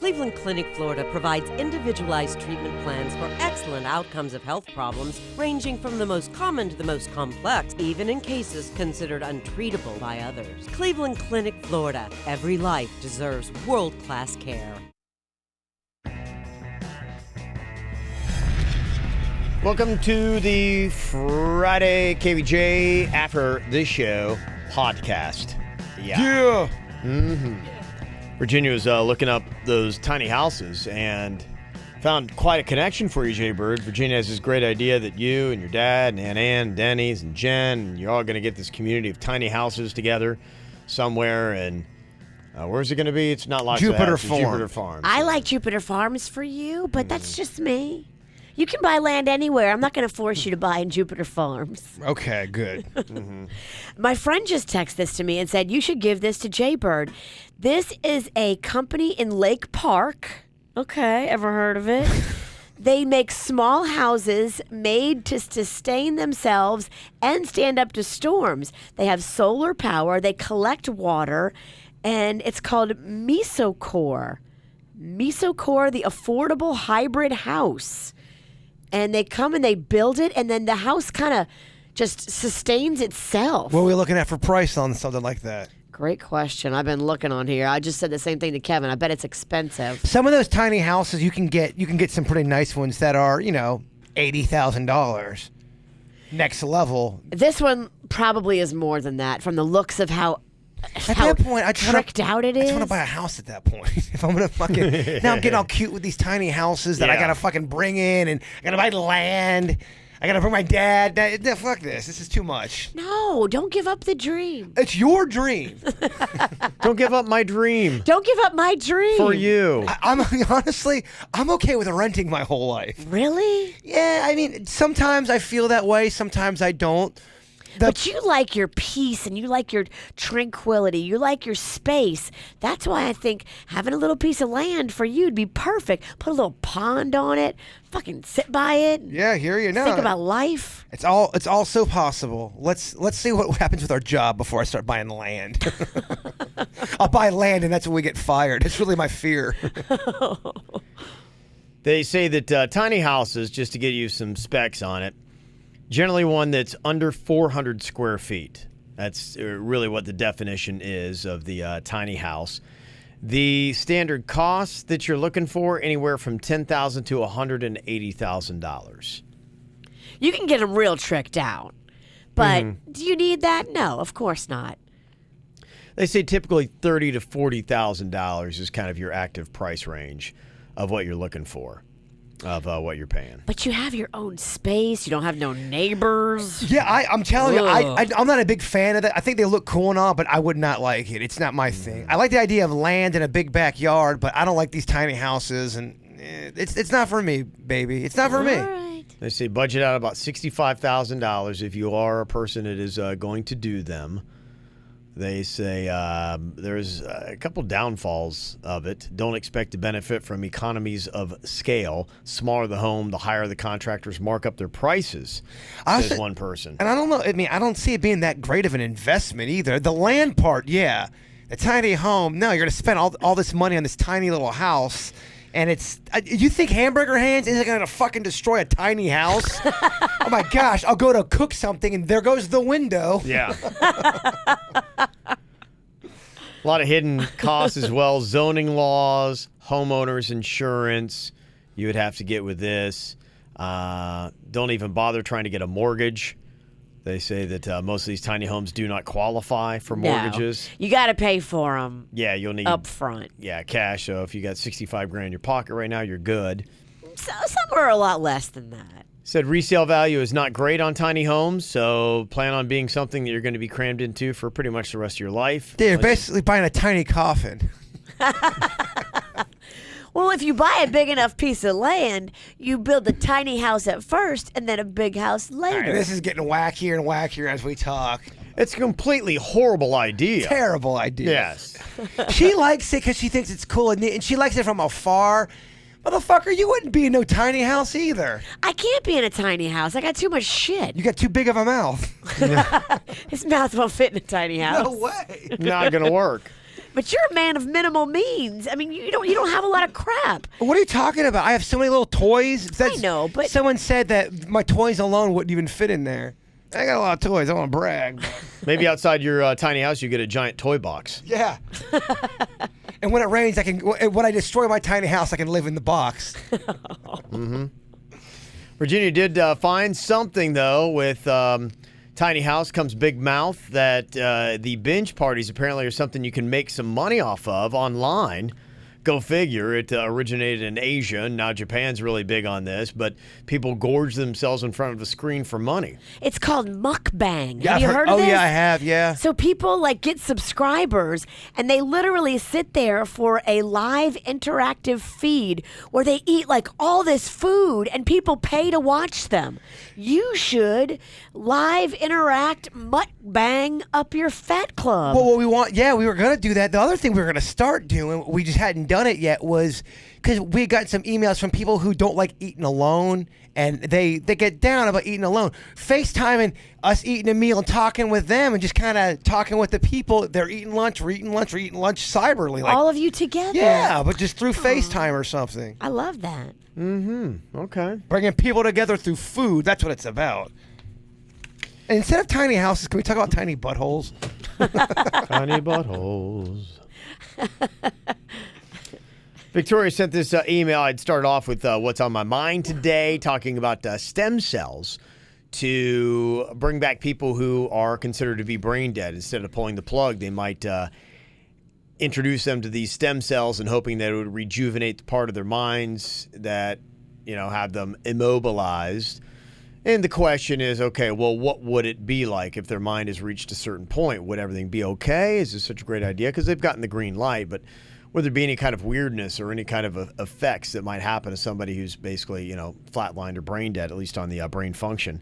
Cleveland Clinic, Florida provides individualized treatment plans for excellent outcomes of health problems ranging from the most common to the most complex, even in cases considered untreatable by others. Cleveland Clinic, Florida. Every life deserves world-class care. Welcome to the Friday KVJ After This Show podcast. Yeah. Virginia was looking up those tiny houses and found quite a connection for you, Jay Bird. Virginia has this great idea that you and your dad and Aunt Ann, Denny's, and Jen, and you're all going to get this community of tiny houses together somewhere. And where's it going to be? It's not like Jupiter Farms. I like Jupiter Farms for you, but that's just me. You can buy land anywhere. I'm not going to force you to buy in Jupiter Farms. Okay, good. My friend just texted this to me and said, you should give this to Jay Bird. This is a company in Lake Park. Okay, ever heard of it? They make small houses made to sustain themselves and stand up to storms. They have solar power. They collect water, and it's called Mesocore. Mesocore, the affordable hybrid house. And they come and they build it, and then the house kind of just sustains itself. What are we looking at for price on something like that? Great question. I've been looking on here. I just said the same thing to Kevin. I bet it's expensive. Some of those tiny houses you can get some pretty nice ones that are, $80,000. Next level. This one probably is more than that from the looks of how that point, tricked out it is. I just want to buy a house at that point. If I'm gonna fucking now I'm getting all cute with these tiny houses that I gotta fucking bring in, and I gotta buy land. I gotta bring my dad. Fuck this. This is too much. No, don't give up the dream. It's your dream. Don't give up my dream. Don't give up my dream. For you. I'm honestly, I'm okay with renting my whole life. Really? Yeah, I mean, sometimes I feel that way. Sometimes I don't. But you like your peace and you like your tranquility. You like your space. That's why I think having a little piece of land for you would be perfect. Put a little pond on it. Fucking sit by it. Yeah, I hear you now. Think about life. It's all so possible. Let's see what happens with our job before I start buying land. I'll buy land and that's when we get fired. It's really my fear. They say that tiny houses, just to get you some specs on it, generally one that's under 400 square feet. That's really what the definition is of the tiny house. The standard cost that you're looking for, anywhere from $10,000 to $180,000. You can get them real tricked out. But do you need that? No, of course not. They say typically $30,000 to $40,000 is kind of your active price range of what you're looking for. Of what you're paying. But you have your own space. You don't have no neighbors. Yeah, I'm telling you, I'm not a big fan of that. I think they look cool and all, but I would not like it. It's not my thing. I like the idea of land and a big backyard, but I don't like these tiny houses, and it's not for me, baby. It's not for me. Right. They say budget out about $65,000 if you are a person that is going to do them. They say there's a couple downfalls of it. Don't expect to benefit from economies of scale. Smaller the home, the higher the contractors mark up their prices, says one person. And I don't know. I mean, I don't see it being that great of an investment either. The land part, yeah. The tiny home, no, you're going to spend all this money on this tiny little house. And it's, you think Hamburger Hands isn't going to fucking destroy a tiny house? Oh my gosh, I'll go to cook something and there goes the window. Yeah. A lot of hidden costs as well. Zoning laws, homeowners insurance, you would have to get with this. Don't even bother trying to get a mortgage. They say that most of these tiny homes do not qualify for mortgages. No. You got to pay for them. Yeah, you'll need up front. Yeah, cash. So if you got $65,000 in your pocket right now, you're good. So, some are a lot less than that. Said resale value is not great on tiny homes, so plan on being something that you're going to be crammed into for pretty much the rest of your life. You're basically buying a tiny coffin. Well, if you buy a big enough piece of land, you build a tiny house at first and then a big house later. Right, this is getting wackier and wackier as we talk. It's a completely horrible idea. Terrible idea. Yes. She likes it because she thinks it's cool and she likes it from afar. Motherfucker, you wouldn't be in no tiny house either. I can't be in a tiny house. I got too much shit. You got too big of a mouth. His mouth won't fit in a tiny house. No way. Not going to work. But you're a man of minimal means. I mean, you don't have a lot of crap. What are you talking about? I have so many little toys. I know, but someone said that my toys alone wouldn't even fit in there. I got a lot of toys. I want to brag. Maybe outside your tiny house, you get a giant toy box. Yeah. And when it rains, when I destroy my tiny house, I can live in the box. Mm-hmm. Virginia did find something, though, with tiny house comes big mouth, that the binge parties apparently are something you can make some money off of online. Go figure. It originated in Asia. Now Japan's really big on this, but people gorge themselves in front of a screen for money. it's called mukbang. Yeah, Have you heard of this? Oh, yeah, I have, yeah. So people get subscribers and they literally sit there for a live interactive feed where they eat all this food and people pay to watch them. You should live interact mukbang up your fat club. Well, what we were going to do that. The other thing we were going to start doing, we just hadn't done it yet, was because we got some emails from people who don't like eating alone, and they get down about eating alone. FaceTiming us eating a meal and talking with them and just kind of talking with the people. They're eating lunch, we're eating lunch, we're eating lunch cyberly. All of you together. Yeah, but just through FaceTime or something. I love that. Mm-hmm. Okay. Bringing people together through food. That's what it's about. And instead of tiny houses, can we talk about tiny buttholes? Tiny buttholes. Victoria sent this email. I'd start off with what's on my mind today, talking about stem cells to bring back people who are considered to be brain dead. Instead of pulling the plug, they might introduce them to these stem cells and hoping that it would rejuvenate the part of their minds that, have them immobilized. And the question is, okay, well, what would it be like if their mind has reached a certain point? Would everything be okay? Is this such a great idea? Because they've gotten the green light, but would there be any kind of weirdness or any kind of effects that might happen to somebody who's basically, flatlined or brain dead, at least on the brain function?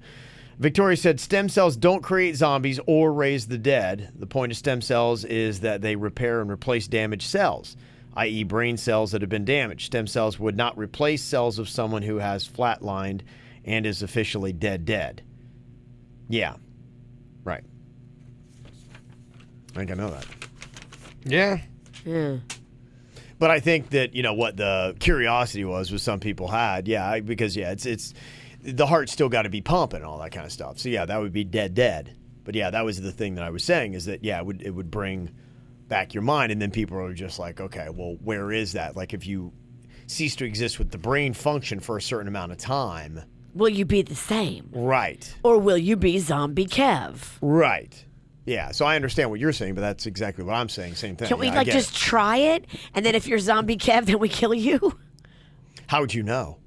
Victoria said stem cells don't create zombies or raise the dead. The point of stem cells is that they repair and replace damaged cells, i.e. brain cells that have been damaged. Stem cells would not replace cells of someone who has flatlined and is officially dead. Yeah. Right. I think I know that. Yeah. Yeah. But I think that, what the curiosity was some people had. Yeah, because, it's the heart's still got to be pumping and all that kind of stuff. So, yeah, that would be dead. But, yeah, that was the thing that I was saying is that, yeah, it would bring back your mind. And then people are just like, okay, well, where is that? Like, if you cease to exist with the brain function for a certain amount of time. Will you be the same? Right. Or will you be zombie Kev? Right. Yeah, so I understand what you're saying, but that's exactly what I'm saying. Same thing. Can we Yeah, just try it, and then if you're zombie Kev, then we kill you? How would you know?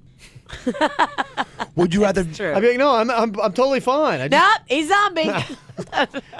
Would you rather? True. I'd be like, no, I'm totally fine. Nope, he's zombie.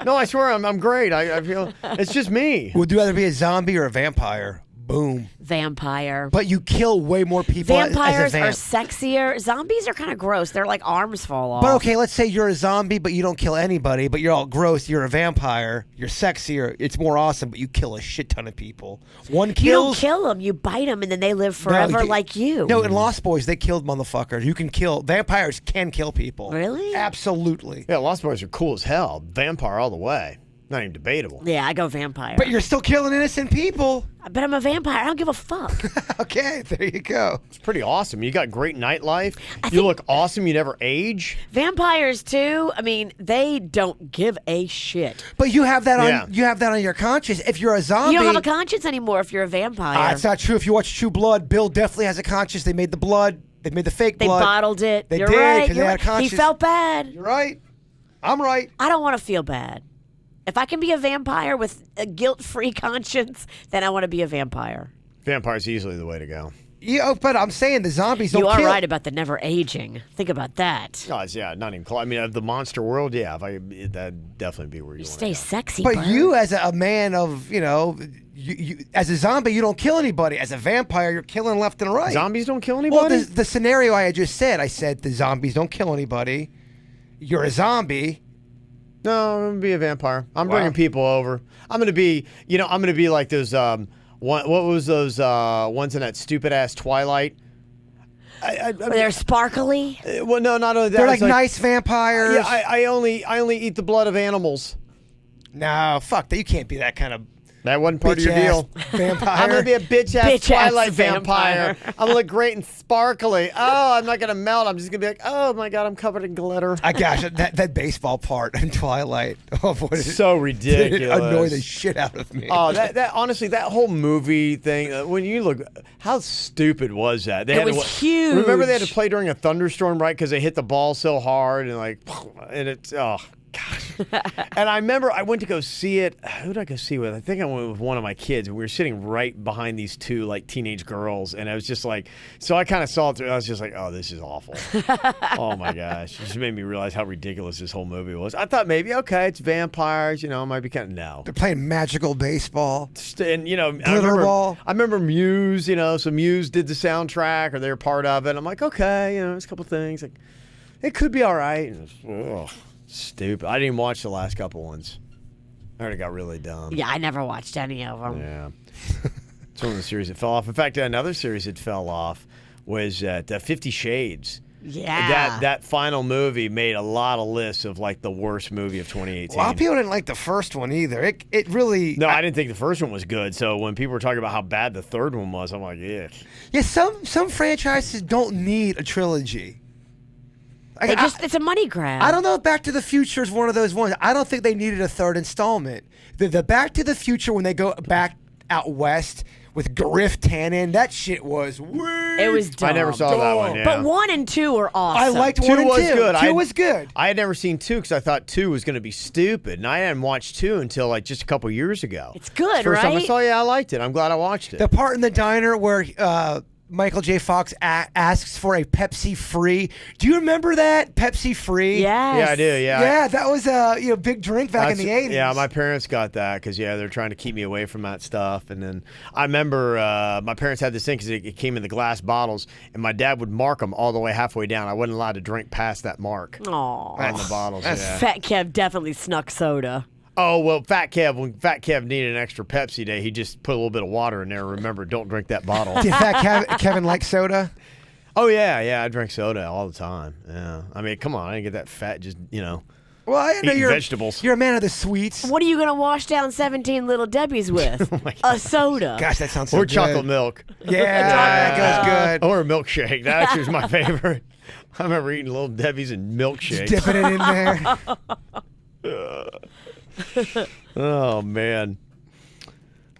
No, I swear I'm great. I feel it's just me. Would you rather be a zombie or a vampire? Boom. Vampire. But you kill way more people Vampires as a are vamp. sexier. Zombies are kind of gross. They're like arms fall off. But okay, let's say you're a zombie, but you don't kill anybody, but you're all gross. You're a vampire. You're sexier. It's more awesome, but you kill a shit ton of people. One You kills. don't kill them. You bite them, and then they live forever like you. No, in Lost Boys, they killed motherfuckers. You can kill. Vampires can kill people. Really? Absolutely. Yeah, Lost Boys are cool as hell. Vampire all the way. Not even debatable. Yeah, I go vampire. But you're still killing innocent people. But I'm a vampire. I don't give a fuck. Okay, there you go. It's pretty awesome. You got great nightlife. You think- look awesome. You never age. Vampires too. I mean, they don't give a shit. But you have that on Yeah. you have that on your conscience. If you're a zombie, You don't have a conscience anymore if you're a vampire. It's not true. If you watch True Blood, Bill definitely has a conscience. They made the blood. They made the fake They blood. bottled it. They You're did, right. 'cause they You're had right. He conscience. felt bad. You're right. I'm right. I don't want to feel bad. If I can be a vampire with a guilt-free conscience, then I want to be a vampire. Vampire's easily the way to go. Yeah, but I'm saying the zombies don't You are kill. right about the never aging. Think about that. Guys, yeah, not even close. I mean, the monster world, yeah, that'd definitely be where you want to Stay go. sexy, But Bert. you, as a man of, you as a zombie, you don't kill anybody. As a vampire, you're killing left and right. Zombies don't kill Well, anybody? the scenario I had just said, I said the zombies don't kill anybody. You're a zombie. No, I'm going to be a vampire. I'm Wow. bringing people over. I'm going to be, I'm going to be like those, what was those ones in that stupid-ass Twilight? Where they're sparkly. Well, no, not only that. They're it's like nice vampires. Yeah, I only eat the blood of animals. No, fuck that. You can't be that kind of. That wasn't part of your deal. Vampire. I'm going to be a bitch-ass Bitch-ass Twilight vampire. vampire. I'm going to look great and sparkly. Oh, I'm not going to melt. I'm just going to be like, oh, my God, I'm covered in glitter. Gosh, that baseball part in Twilight. Oh, boy. So ridiculous. It annoyed the shit out of me. Oh, that honestly, that whole movie thing, when you look, how stupid was that? It was huge. Remember they had to play during a thunderstorm, right? Because they hit the ball so hard and it's, oh, gosh. And I remember I went to go see it. Who did I go see with? I think I went with one of my kids, and we were sitting right behind these two like teenage girls, and I was just like, so I kind of saw it through. I was just like, oh, this is awful. Oh my gosh, it just made me realize how ridiculous this whole movie was. I thought maybe okay, it's vampires, it might be kind of no. They're playing magical baseball. And Glitter ball. I remember Muse, so Muse did the soundtrack or they were part of it. I'm like, okay, there's a couple things like it could be all right. And stupid. I didn't even watch the last couple ones. I heard it got really dumb. Yeah, I never watched any of them. Yeah. It's one of the series that fell off. In fact, another series that fell off was 50 Shades. Yeah. That final movie made a lot of lists of like the worst movie of 2018. A lot of people didn't like the first one either. It really... No, I didn't think the first one was good. So when people were talking about how bad the third one was, I'm like, yeah. Yeah, some franchises don't need a trilogy. It's a money grab. I don't know if Back to the Future is one of those ones. I don't think they needed a third installment. The Back to the Future, when they go back out west with Griff Tannen, that shit was weird. It was dumb. I never saw that one, yeah. But 1 and 2 were awesome. I liked 1 2 and 2. was good. 2 was good. I had never seen 2 because I thought 2 was going to be stupid, and I hadn't watched 2 until like just a couple years ago. It's good, First time I right? saw it, I liked it. I'm glad I watched it. The part in the diner where Michael J. Fox asks for a Pepsi Free. Do you remember that? Pepsi Free? Yes. Yeah, I do. Yeah. Yeah, that was a big drink back in the 80s. Yeah, my parents got that because they're trying to keep me away from that stuff. And then I remember my parents had this thing because it came in the glass bottles, and my dad would mark them all the way halfway down. I wasn't allowed to drink past that mark Aw. in the bottles. Yeah. Fat Kev definitely snuck soda. Oh, well, when Fat Kev needed an extra Pepsi day, he just put a little bit of water in there. Remember, don't drink that bottle. Did Fat Kevin like soda? Oh, yeah, I drink soda all the time. Yeah. I mean, come on, I didn't get that fat just, Well, I know eating you're vegetables. You're a man of the sweets. What are you going to wash down 17 Little Debbie's with? Oh my God. A soda. Gosh, that sounds so Or good. chocolate milk. Yeah, that goes good. Or a milkshake. That actually was my favorite. I remember eating Little Debbie's and milkshakes. Dipping it in there. Oh, man.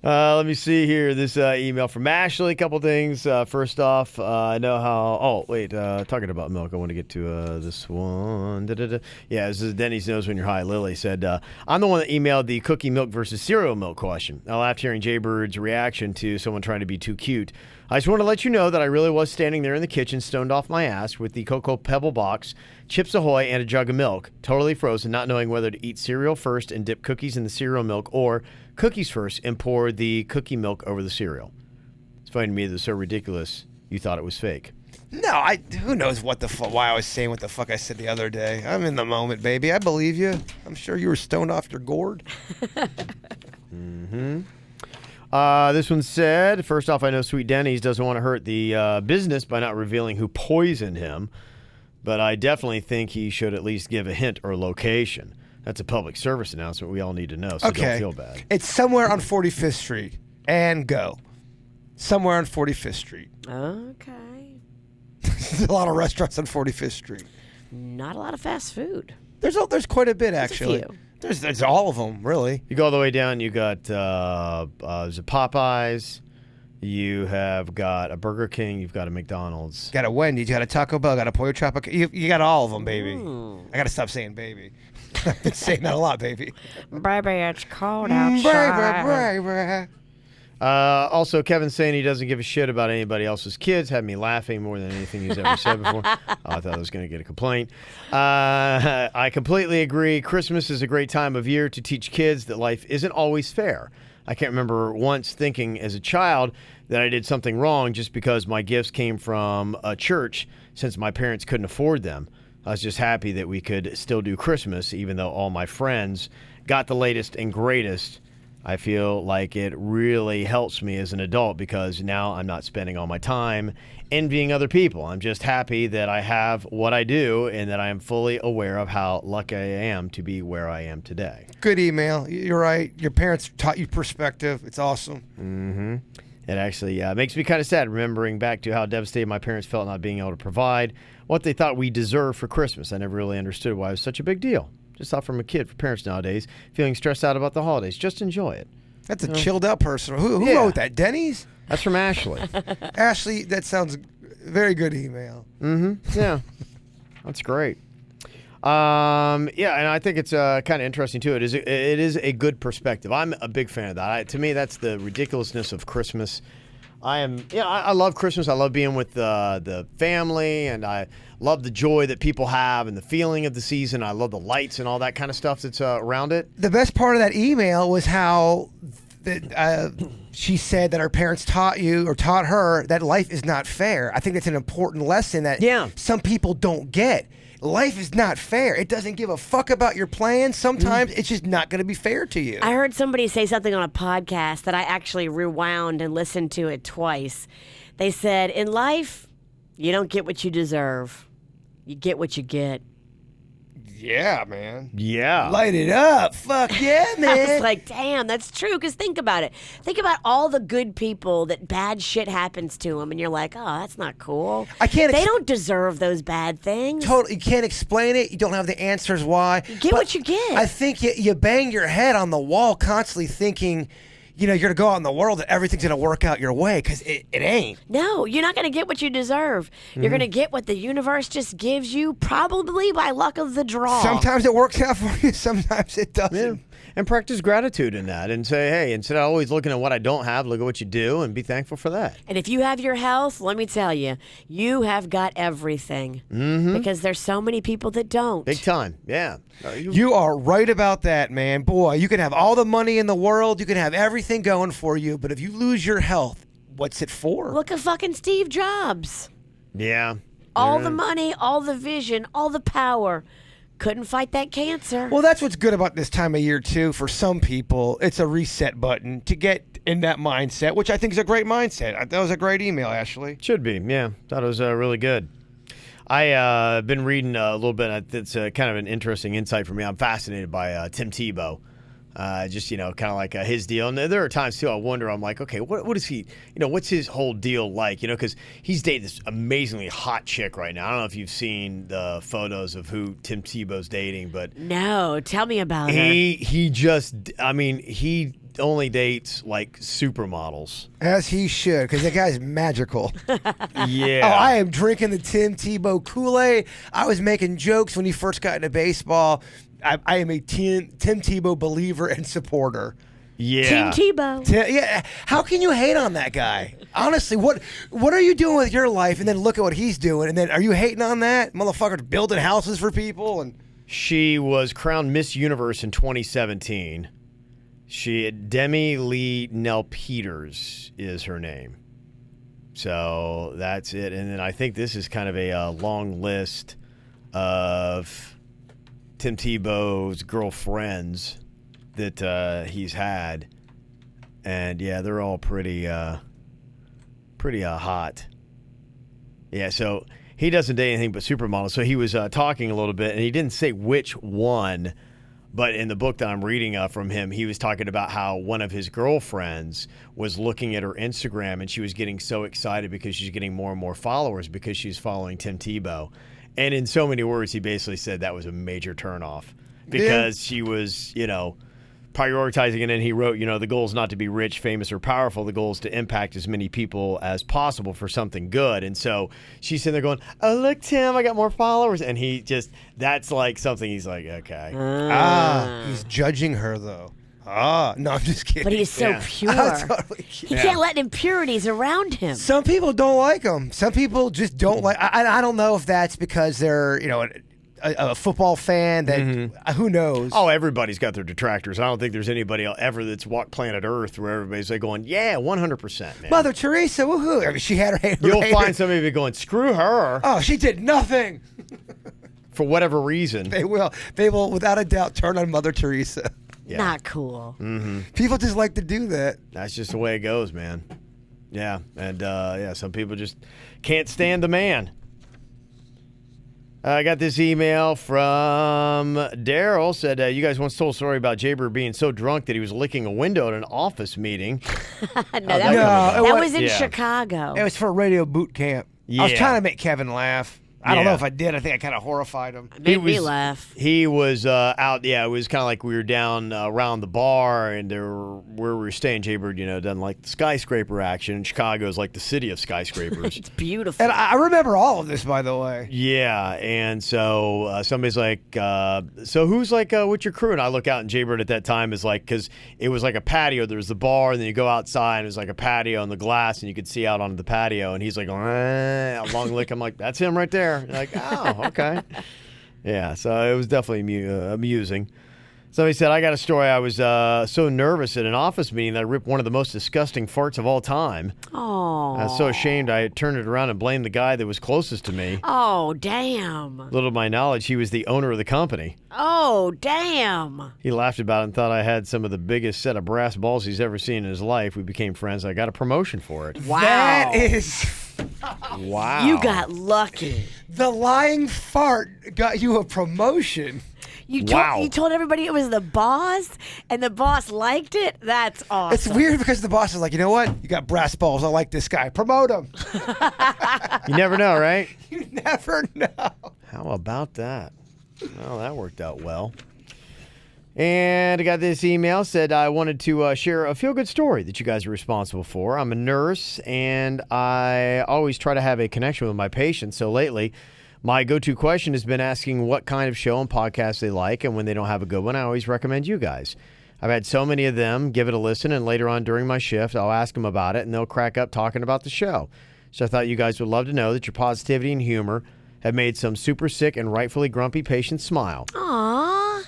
Let me see here. This email from Ashley. A couple things. First off, I know how... Oh, wait. Talking about milk, I want to get to this one. Da-da-da. Yeah, this is Denny's Knows When You're High. Lily said, I'm the one that emailed the cookie milk versus cereal milk question. I laughed hearing Jaybird's reaction to someone trying to be too cute. I just want to let you know that I really was standing there in the kitchen, stoned off my ass, with the Cocoa Pebble box, Chips Ahoy, and a jug of milk, totally frozen, not knowing whether to eat cereal first and dip cookies in the cereal milk, or cookies first and pour the cookie milk over the cereal. It's funny to me that it's so ridiculous you thought it was fake. No, who knows why I was saying what the fuck I said the other day. I'm in the moment, baby. I believe you. I'm sure you were stoned off your gourd. Mm-hmm. This one said, first off, I know Sweet Denny's doesn't want to hurt the business by not revealing who poisoned him, but I definitely think he should at least give a hint or location. That's a public service announcement we all need to know, so don't feel bad. It's somewhere on 45th Street. And go. Somewhere on 45th Street. Okay. There's a lot of restaurants on 45th Street. Not a lot of fast food. There's quite a bit, There's actually. a few. There's all of them, really. You go all the way down, you got there's a Popeyes, you have got a Burger King, you've got a McDonald's. Got a Wendy's, you got a Taco Bell, got a Pollo Tropical. You got all of them, baby. I got to stop saying baby. I've been saying that a lot, baby. Baby, it's cold outside. Baby. Also, Kevin's saying he doesn't give a shit about anybody else's kids. Had me laughing more than anything he's ever said before. I thought I was going to get a complaint. I completely agree. Christmas is a great time of year to teach kids that life isn't always fair. I can't remember once thinking as a child that I did something wrong just because my gifts came from a church, since my parents couldn't afford them. I was just happy that we could still do Christmas, even though all my friends got the latest and greatest. I feel like it really helps me as an adult because now I'm not spending all my time envying other people. I'm just happy that I have what I do and that I am fully aware of how lucky I am to be where I am today. Good email. You're right. Your parents taught you perspective. It's awesome. Mm-hmm. It actually makes me kind of sad remembering back to how devastated my parents felt not being able to provide what they thought we deserved for Christmas. I never really understood why it was such a big deal. Just thought from a kid for parents nowadays feeling stressed out about the holidays. Just enjoy it. That's a chilled out person. Who wrote that? Denny's? That's from Ashley. Ashley, that sounds very good email. Mm-hmm. Yeah. That's great. And I think it's kind of interesting too. It is a good perspective. I'm a big fan of that. To me, that's the ridiculousness of Christmas. I love Christmas. I love being with the family, and I love the joy that people have and the feeling of the season. I love the lights and all that kind of stuff that's around it. The best part of that email was how she said that her parents taught her that life is not fair. I think that's an important lesson that some people don't get. Life is not fair. It doesn't give a fuck about your plans. Sometimes it's just not going to be fair to you. I heard somebody say something on a podcast that I actually rewound and listened to it twice. They said, in life, you don't get what you deserve. You get what you get. Yeah, man. Yeah. Light it up. Fuck yeah, man. I was like, damn, that's true. Because think about it. Think about all the good people that bad shit happens to them. And you're like, oh, that's not cool. They don't deserve those bad things. Totally. You can't explain it. You don't have the answers why. You get what you get. I think you bang your head on the wall constantly thinking, you're going to go out in the world and everything's going to work out your way, because it ain't. No, you're not going to get what you deserve. You're going to get what the universe just gives you, probably by luck of the draw. Sometimes it works out for you, sometimes it doesn't. Yeah. And practice gratitude in that and say, hey, instead of always looking at what I don't have, look at what you do and be thankful for that. And if you have your health, let me tell you, you have got everything. Because there's so many people that don't. Big time, yeah. You are right about that, man. Boy, you can have all the money in the world, you can have everything going for you, but if you lose your health, what's it for? Look at fucking Steve Jobs. Yeah. All the money, all the vision, all the power. Couldn't fight that cancer. Well, that's what's good about this time of year, too. For some people, it's a reset button to get in that mindset, which I think is a great mindset. That was a great email, Ashley. Should be, yeah. Thought it was really good. I've been reading a little bit. It's kind of an interesting insight for me. I'm fascinated by Tim Tebow. Just, kind of like his deal. And there are times, too, I wonder, I'm like, okay, what is he, what's his whole deal like? Because he's dating this amazingly hot chick right now. I don't know if you've seen the photos of who Tim Tebow's dating, but. No, tell me about her. He only dates like supermodels. As he should, because that guy's magical. Yeah. Oh, I am drinking the Tim Tebow Kool-Aid. I was making jokes when he first got into baseball. I am a Tim Tebow believer and supporter. Yeah. Team Tebow. Yeah. How can you hate on that guy? Honestly, what are you doing with your life? And then look at what he's doing. And then are you hating on that? Motherfucker's building houses for people. And she was crowned Miss Universe in 2017. Demi Lee Nell Peters is her name. So that's it. And then I think this is kind of a long list of Tim Tebow's girlfriends that he's had, and yeah, they're all pretty hot. Yeah, so he doesn't date anything but supermodels. So he was talking a little bit, and he didn't say which one, but in the book that I'm reading from him, he was talking about how one of his girlfriends was looking at her Instagram, and she was getting so excited because she's getting more and more followers because she's following Tim Tebow. And in so many words, he basically said that was a major turnoff because she was, prioritizing it. And he wrote, the goal is not to be rich, famous, or powerful. The goal is to impact as many people as possible for something good. And so she's sitting there going, oh, look, Tim, I got more followers. And that's like something he's like, okay. He's judging her, though. No, I'm just kidding. But he's so pure. Totally he can't let impurities around him. Some people don't like him. Some people just don't like. I don't know if that's because they're a football fan. That who knows? Oh, everybody's got their detractors. I don't think there's anybody ever that's walked planet Earth where everybody's like going, yeah, 100%, man. Mother Teresa, woohoo! I mean, she had her hater. You'll find somebody going, screw her. Oh, she did nothing. For whatever reason. They will, without a doubt, turn on Mother Teresa. Yeah. Not cool. People just like to do that. That's just the way it goes, man. Yeah, and some people just can't stand the man. I got this email from Daryl. Said, you guys once told a story about Jaybird being so drunk that he was licking a window at an office meeting. That was in Chicago. It was for radio boot camp. I was Yeah. trying to make Kevin laugh. I don't Yeah. know if I did. I think I kind of horrified him. It made me laugh. He was out. Yeah, it was kind of like we were down around the bar, and where we were staying. Jaybird, doesn't like the skyscraper action. Chicago is like the city of skyscrapers. It's beautiful. And I remember all of this, by the way. Yeah, and so somebody's like, so who's like with your crew? And I look out, and Jaybird at that time is like, because it was like a patio. There was the bar, and then you go outside, and it was like a patio on the glass, and you could see out onto the patio. And he's like, a long lick. I'm like, that's him right there. You're like, oh, okay. Yeah, so it was definitely amusing. Somebody said, I got a story. I was so nervous at an office meeting that I ripped one of the most disgusting farts of all time. Oh. I was so ashamed I turned it around and blamed the guy that was closest to me. Oh, damn. Little to my knowledge, he was the owner of the company. Oh, damn. He laughed about it and thought I had some of the biggest set of brass balls he's ever seen in his life. We became friends. I got a promotion for it. Wow. That is... Wow. You got lucky. The lying fart got you a promotion. You Wow. told everybody it was the boss, and the boss liked it? That's awesome. It's weird because the boss is like, you know what? You got brass balls. I like this guy. Promote him. You never know, right? You never know. How about that? Well, that worked out well. And I got this email, said I wanted to share a feel-good story that you guys are responsible for. I'm a nurse, and I always try to have a connection with my patients. So lately, my go-to question has been asking what kind of show and podcast they like, and when they don't have a good one, I always recommend you guys. I've had so many of them give it a listen, and later on during my shift, I'll ask them about it, and they'll crack up talking about the show. So I thought you guys would love to know that your positivity and humor have made some super sick and rightfully grumpy patients smile. Aw.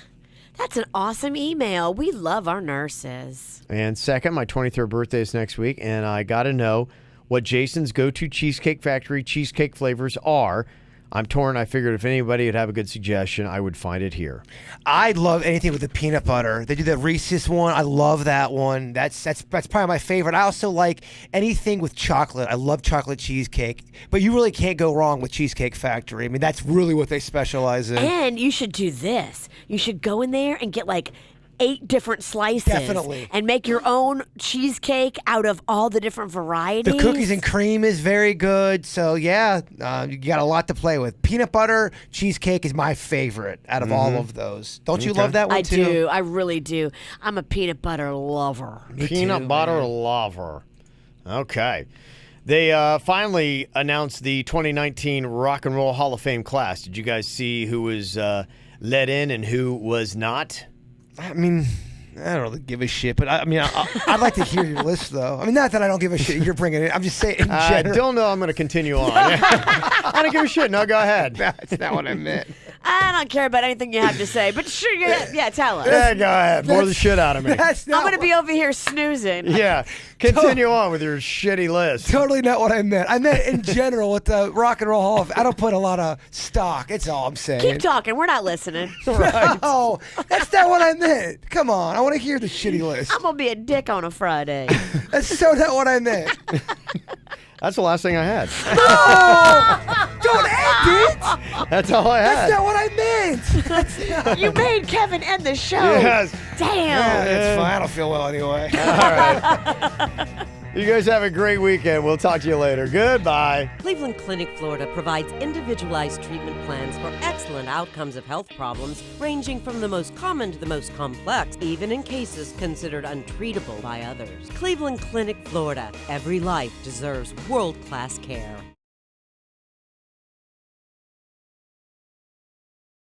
That's an awesome email. We love our nurses. And second, my 23rd birthday is next week, and I got to know what Jason's go-to Cheesecake Factory cheesecake flavors are. I'm torn. I figured if anybody would have a good suggestion, I would find it here. I love anything with the peanut butter. They do the Reese's one. I love that one. That's probably my favorite. I also like anything with chocolate. I love chocolate cheesecake. But you really can't go wrong with Cheesecake Factory. I mean, that's really what they specialize in. And you should do this. You should go in there and get like 8 different slices. Definitely. And make your own cheesecake out of all the different varieties. The cookies and cream is very good. So, yeah, you got a lot to play with. Peanut butter cheesecake is my favorite out of all of those. Don't you love that one, I too? do. I really do. I'm a peanut butter lover. Peanut butter lover. Okay. They finally announced the 2019 Rock and Roll Hall of Fame class. Did you guys see who was let in and who was not? I mean, I don't really give a shit, but I'd like to hear your list, though. I mean, not that I don't give a shit you're bringing it. I'm just saying in I general. don't know. I'm going to continue on. I don't give a shit. No, go ahead. That's not what I meant. I don't care about anything you have to say, but sure, yeah, tell us. Yeah, go ahead. Bore the shit out of me. That's not I'm going to be over here snoozing. Yeah. Continue on with your shitty list. totally not what I meant. I meant in general with the Rock and Roll Hall of I don't put a lot of stock. That's all I'm saying. Keep talking. We're not listening. No, that's not what I meant. Come on. I want to hear the shitty list. I'm going to be a dick on a Friday. That's so not what I meant. That's the last thing I had. Oh, don't end it. That's all I That's had. not what I meant. That's not. You made Kevin end the show. Yes. Damn. Yeah, that's fine. I don't feel well anyway. All right. You guys have a great weekend. We'll talk to you later. Goodbye. Cleveland Clinic, Florida provides individualized treatment plans for excellent outcomes of health problems ranging from the most common to the most complex, even in cases considered untreatable by others. Cleveland Clinic, Florida. Every life deserves world-class care.